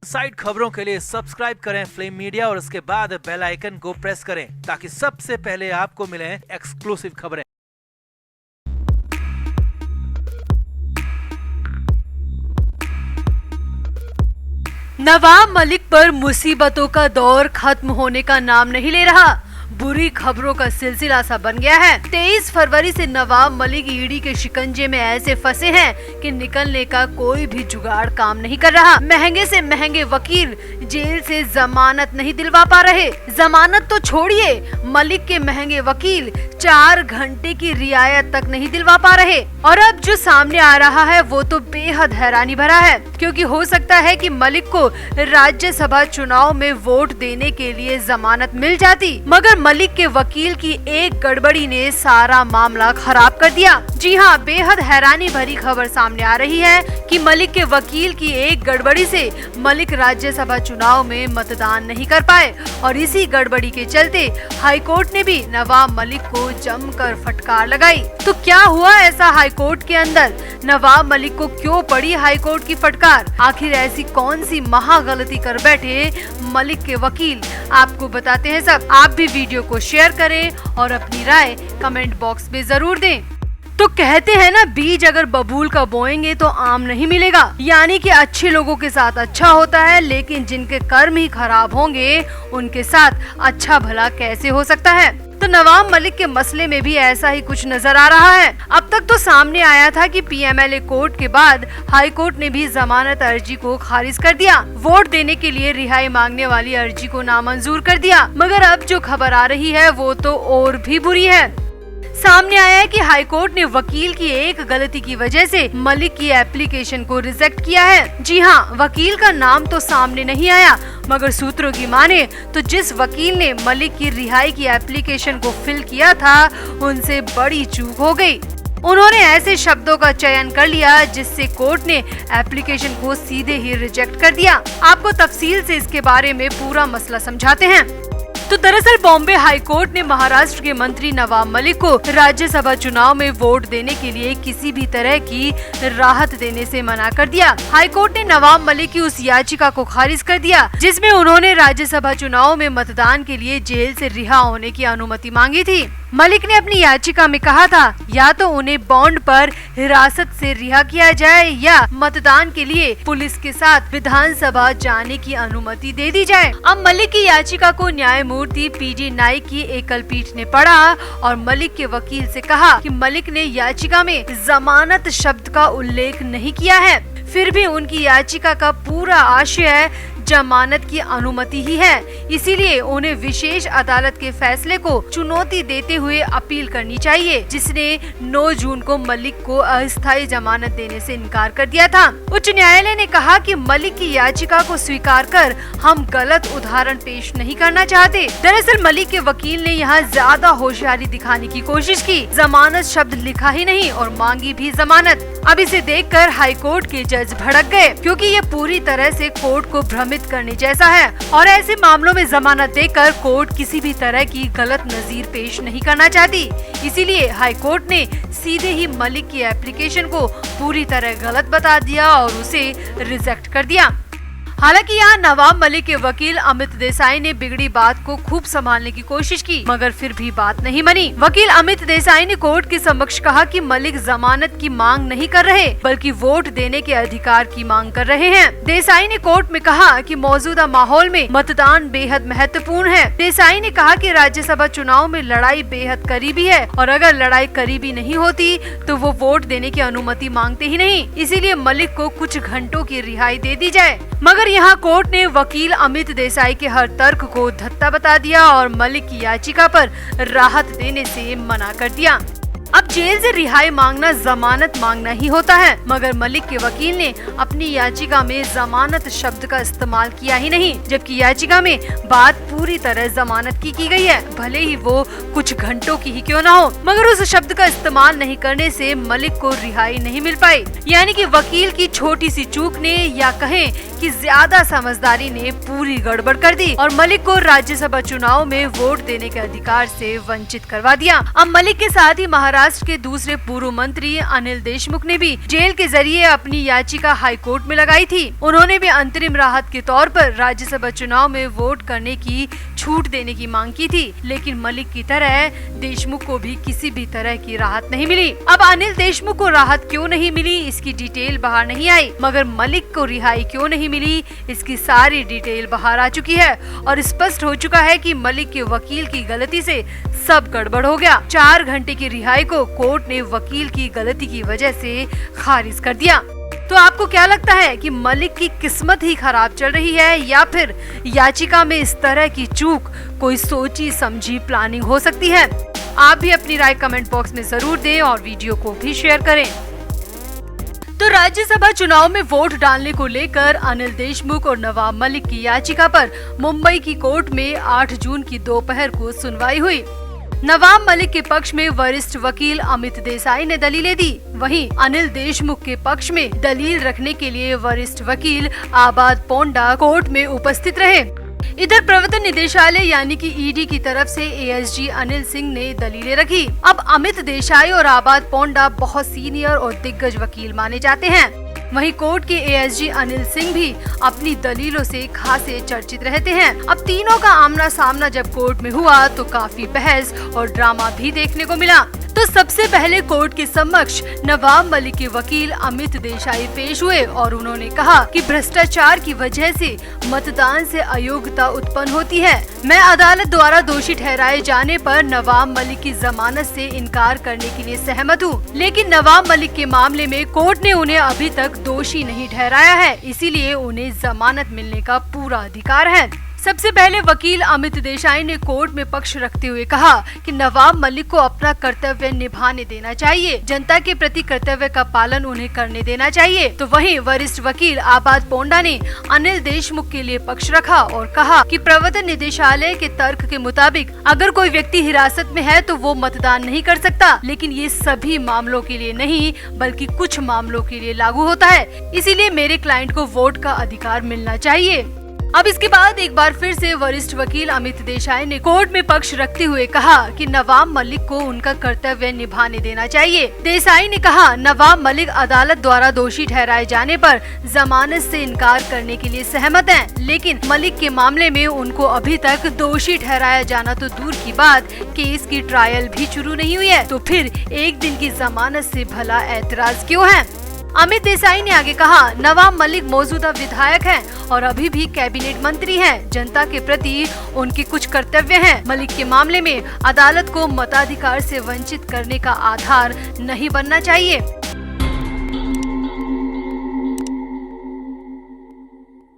Side खबरों के लिए सब्सक्राइब करें फ्लेम मीडिया और उसके बाद बेल आइकन को प्रेस करें ताकि सबसे पहले आपको मिले एक्सक्लूसिव खबरें। नवाब मलिक पर मुसीबतों का दौर खत्म होने का नाम नहीं ले रहा। बुरी खबरों का सिलसिला सा बन गया है। 23 फरवरी से नवाब मलिक ईडी के शिकंजे में ऐसे फंसे हैं कि निकलने का कोई भी जुगाड़ काम नहीं कर रहा। महंगे से महंगे वकील जेल से जमानत नहीं दिलवा पा रहे। जमानत तो छोड़िए, मलिक के महंगे वकील 4 घंटे की रियायत तक नहीं दिलवा पा रहे। और अब जो सामने आ रहा है वो तो बेहद हैरानी भरा है, क्योंकि हो सकता है कि मलिक को राज्यसभा चुनाव में वोट देने के लिए जमानत मिल जाती, मगर मलिक के वकील की एक गड़बड़ी ने सारा मामला खराब कर दिया। जी हाँ, बेहद हैरानी भरी खबर सामने आ रही है कि मलिक के वकील की एक गड़बड़ी से मलिक राज्यसभा चुनाव में मतदान नहीं कर पाए और इसी गड़बड़ी के चलते हाईकोर्ट ने भी नवाब मलिक को जमकर फटकार लगाई। तो क्या हुआ ऐसा हाईकोर्ट के अंदर? नवाब मलिक को क्यों पड़ी हाईकोर्ट की फटकार? आखिर ऐसी कौन सी महा गलती कर बैठे मलिक के वकील? आपको बताते हैं सब। आप भी वीडियो को शेयर करें और अपनी राय कमेंट बॉक्स में जरूर दें। तो कहते हैं ना, बीज अगर बबूल का बोएंगे तो आम नहीं मिलेगा। यानी कि अच्छे लोगों के साथ अच्छा होता है, लेकिन जिनके कर्म ही खराब होंगे उनके साथ अच्छा भला कैसे हो सकता है? तो नवाब मलिक के मसले में भी ऐसा ही कुछ नजर आ रहा है। अब तक तो सामने आया था कि पीएमएलए कोर्ट के बाद हाई कोर्ट ने भी जमानत अर्जी को खारिज कर दिया, वोट देने के लिए रिहाई मांगने वाली अर्जी को नामंजूर कर दिया। मगर अब जो खबर आ रही है वो तो और भी बुरी है। सामने आया है कि हाईकोर्ट ने वकील की एक गलती की वजह से मलिक की एप्लीकेशन को रिजेक्ट किया है। जी हाँ, वकील का नाम तो सामने नहीं आया, मगर सूत्रों की माने तो जिस वकील ने मलिक की रिहाई की एप्लीकेशन को फिल किया था उनसे बड़ी चूक हो गई। उन्होंने ऐसे शब्दों का चयन कर लिया जिससे कोर्ट ने एप्लीकेशन को सीधे ही रिजेक्ट कर दिया। आपको तफसील से इसके बारे में पूरा मसला समझाते हैं। तो दरअसल बॉम्बे हाई कोर्ट ने महाराष्ट्र के मंत्री नवाब मलिक को राज्यसभा चुनाव में वोट देने के लिए किसी भी तरह की राहत देने से मना कर दिया। हाई कोर्ट ने नवाब मलिक की उस याचिका को खारिज कर दिया जिसमें उन्होंने राज्यसभा चुनाव में मतदान के लिए जेल से रिहा होने की अनुमति मांगी थी। मलिक ने अपनी याचिका में कहा था या तो उन्हें बॉन्ड पर हिरासत से रिहा किया जाए या मतदान के लिए पुलिस के साथ विधानसभा जाने की अनुमति दे दी जाए। अब मलिक की याचिका को न्यायमूर्ति पीडी नाइक की एकल पीठ ने पढ़ा और मलिक के वकील से कहा कि मलिक ने याचिका में जमानत शब्द का उल्लेख नहीं किया है, फिर भी उनकी याचिका का पूरा आशय जमानत की अनुमति ही है, इसीलिए उन्हें विशेष अदालत के फैसले को चुनौती देते हुए अपील करनी चाहिए, जिसने 9 जून को मलिक को अस्थायी जमानत देने से इनकार कर दिया था। उच्च न्यायालय ने कहा कि मलिक की याचिका को स्वीकार कर हम गलत उदाहरण पेश नहीं करना चाहते। दरअसल मलिक के वकील ने यहाँ ज्यादा होशियारी दिखाने की कोशिश की, जमानत शब्द लिखा ही नहीं और मांगी भी जमानत। अब इसे देखकर हाईकोर्ट के जज भड़क गए, क्योंकि ये पूरी तरह से कोर्ट को भ्रमित करने जैसा है और ऐसे मामलों में जमानत देकर कोर्ट किसी भी तरह की गलत नजीर पेश नहीं करना चाहती। इसीलिए हाई कोर्ट ने सीधे ही मलिक की एप्लीकेशन को पूरी तरह गलत बता दिया और उसे रिजेक्ट कर दिया। हालांकि यहाँ नवाब मलिक के वकील अमित देसाई ने बिगड़ी बात को खूब संभालने की कोशिश की, मगर फिर भी बात नहीं बनी। वकील अमित देसाई ने कोर्ट के समक्ष कहा कि मलिक जमानत की मांग नहीं कर रहे बल्कि वोट देने के अधिकार की मांग कर रहे हैं। देसाई ने कोर्ट में कहा कि मौजूदा माहौल में मतदान बेहद महत्वपूर्ण है। देसाई ने कहा कि राज्यसभा चुनाव में लड़ाई बेहद करीबी है और अगर लड़ाई करीबी नहीं होती तो वो वोट देने की अनुमति मांगते ही नहीं, इसीलिए मलिक को कुछ घंटों की रिहाई दे दी जाए। मगर यहाँ कोर्ट ने वकील अमित देसाई के हर तर्क को धत्ता बता दिया और मलिक की याचिका पर राहत देने से मना कर दिया। अब जेल से रिहाई मांगना जमानत मांगना ही होता है, मगर मलिक के वकील ने अपनी याचिका में जमानत शब्द का इस्तेमाल किया ही नहीं, जबकि याचिका में बात पूरी तरह जमानत की गई है, भले ही वो कुछ घंटों की ही क्यों ना हो। मगर उस शब्द का इस्तेमाल नहीं करने से मलिक को रिहाई नहीं मिल पाई। यानी कि वकील की छोटी सी चूक ने या कहें कि ज्यादा समझदारी ने पूरी गड़बड़ कर दी और मलिक को राज्यसभा चुनाव में वोट देने के अधिकार से वंचित करवा दिया। अब मलिक के साथ ही महाराष्ट्र महाराष्ट्र के दूसरे पूर्व मंत्री अनिल देशमुख ने भी जेल के जरिए अपनी याचिका हाई कोर्ट में लगाई थी। उन्होंने भी अंतरिम राहत के तौर पर राज्यसभा चुनाव में वोट करने की छूट देने की मांग की थी, लेकिन मलिक की तरह देशमुख को भी किसी भी तरह की राहत नहीं मिली। अब अनिल देशमुख को राहत क्यों नहीं मिली, इसकी डिटेल बाहर नहीं आई, मगर मलिक को रिहाई क्यों नहीं मिली, इसकी सारी डिटेल बाहर आ चुकी है और स्पष्ट हो चुका है कि मलिक के वकील की गलती से सब गड़बड़ हो गया। 4 घंटे की रिहाई को कोर्ट ने वकील की गलती की वजह से खारिज कर दिया। तो आपको क्या लगता है कि मलिक की किस्मत ही खराब चल रही है या फिर याचिका में इस तरह की चूक कोई सोची समझी प्लानिंग हो सकती है? आप भी अपनी राय कमेंट बॉक्स में जरूर दें और वीडियो को भी शेयर करें। तो राज्यसभा चुनाव में वोट डालने को लेकर अनिल देशमुख और नवाब मलिक की याचिका पर मुंबई की कोर्ट में 8 जून की दोपहर को सुनवाई हुई। नवाब मलिक के पक्ष में वरिष्ठ वकील अमित देसाई ने दलीलें दी, वहीं अनिल देशमुख के पक्ष में दलील रखने के लिए वरिष्ठ वकील आबाद पोंडा कोर्ट में उपस्थित रहे। इधर प्रवर्तन निदेशालय यानी कि ईडी की तरफ से एएसजी अनिल सिंह ने दलीलें रखी। अब अमित देसाई और आबाद पोंडा बहुत सीनियर और दिग्गज वकील माने जाते हैं। वहीं कोर्ट के एएसजी अनिल सिंह भी अपनी दलीलों से खासे चर्चित रहते हैं। अब तीनों का आमना सामना जब कोर्ट में हुआ तो काफी बहस और ड्रामा भी देखने को मिला। तो सबसे पहले कोर्ट के समक्ष नवाब मलिक के वकील अमित देसाई पेश हुए और उन्होंने कहा कि भ्रष्टाचार की वजह से मतदान से अयोग्यता उत्पन्न होती है। मैं अदालत द्वारा दोषी ठहराए जाने पर नवाब मलिक की जमानत से इनकार करने के लिए सहमत हूँ, लेकिन नवाब मलिक के मामले में कोर्ट ने उन्हें अभी तक दोषी नहीं ठहराया है, इसीलिए उन्हें जमानत मिलने का पूरा अधिकार है। सबसे पहले वकील अमित देसाई ने कोर्ट में पक्ष रखते हुए कहा कि नवाब मलिक को अपना कर्तव्य निभाने देना चाहिए, जनता के प्रति कर्तव्य का पालन उन्हें करने देना चाहिए। तो वहीं वरिष्ठ वकील आबाद पोंडा ने अनिल देशमुख के लिए पक्ष रखा और कहा कि प्रवर्तन निदेशालय के तर्क के मुताबिक अगर कोई व्यक्ति हिरासत में है तो वो मतदान नहीं कर सकता, लेकिन ये सभी मामलों के लिए नहीं बल्कि कुछ मामलों के लिए लागू होता है, इसीलिए मेरे क्लाइंट को वोट का अधिकार मिलना चाहिए। अब इसके बाद एक बार फिर से वरिष्ठ वकील अमित देसाई ने कोर्ट में पक्ष रखते हुए कहा कि नवाब मलिक को उनका कर्तव्य निभाने देना चाहिए। देसाई ने कहा, नवाब मलिक अदालत द्वारा दोषी ठहराए जाने पर जमानत से इनकार करने के लिए सहमत हैं, लेकिन मलिक के मामले में उनको अभी तक दोषी ठहराया जाना तो दूर की बात, केस की ट्रायल भी शुरू नहीं हुई है, तो फिर एक दिन की जमानत से भला ऐतराज क्यों है? अमित देसाई ने आगे कहा, नवाब मलिक मौजूदा विधायक हैं और अभी भी कैबिनेट मंत्री हैं। जनता के प्रति उनके कुछ कर्तव्य हैं। मलिक के मामले में अदालत को मताधिकार से वंचित करने का आधार नहीं बनना चाहिए।